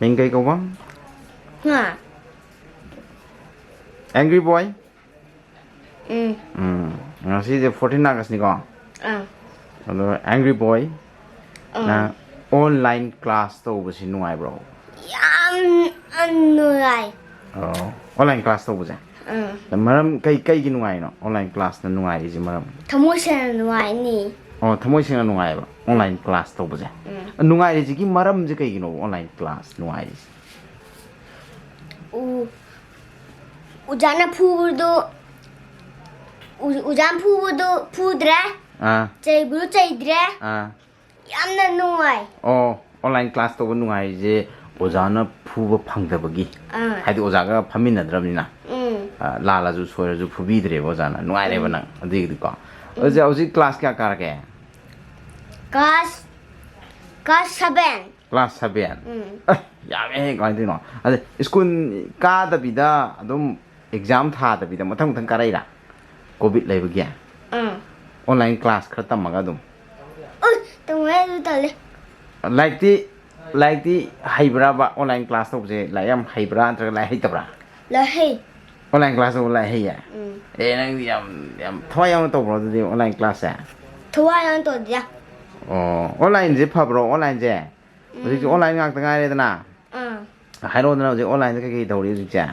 Mình cây câu bóng. Hả? Angry boy. Nó sẽ 14 August니까. Angry boy. 나 online class 떠보시 누아이 bro. 안 누아이. Online class 떠보자. 마람 cây 누아이 너. Online class 나 누아이지 마람. 더모션 누아이니. 더모싱아 누아이 봐. Online class 떠보자. 누아이지 기 마람지 cây 너 online class 누아이지. 우자나 우잔 푸부도 푸드래. 제이브로 제이드래. 얌나 누아이. Online class 떠보 누아이지. 오자나 푸부 팡더버기. 하여튼 오자가 판민나더랍니다. 라라주 소여주 푸비드래 오자나 누아이래버 능. 어디기도 어제 클래스 क्या कर के Class 7. Class 7. 야매 가이드노. 아데 스쿨 가다비다 좀 exam 타다비다 मथंग 까라이라. Covid लेबगिया. Online class खर तमगा दुम. तंगे तले. Like दी हाइब्रा बा online class तो जे lime हाइब्रा अंतर लाय हाइतब्रा. लाय. Online class तो लाय हाइया. नंग यम थवायम तो ब्रो दे online class है. थवायम तो दिया. Online जे फब्रो online जे. मुझे online ngak तंगा रे तना. हाइरो तना जे online के दौड़ी जे.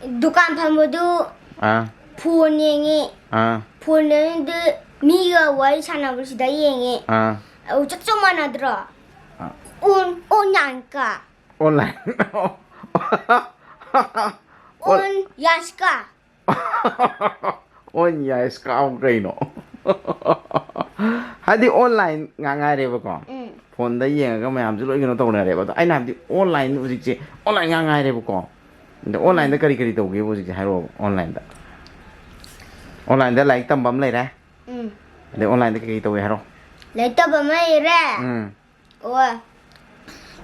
दुकान फमबदु फोन येंगे फोन ने मीगा वाई सानाबसिदा येंगे चकचक मानाद्र ओनयांका online on yaska on yaska greino hadi online ngangai re ba ko phone da yeng ga mayam ju loi gino to na re ba ai na di online ujik che online ngangai re ba ko online da kari to ge ujik che hairo online da like tam bam lai ra le online da kari to ge hairo like tam bam lai ra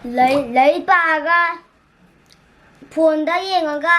lấy bà ga phone da yeng ga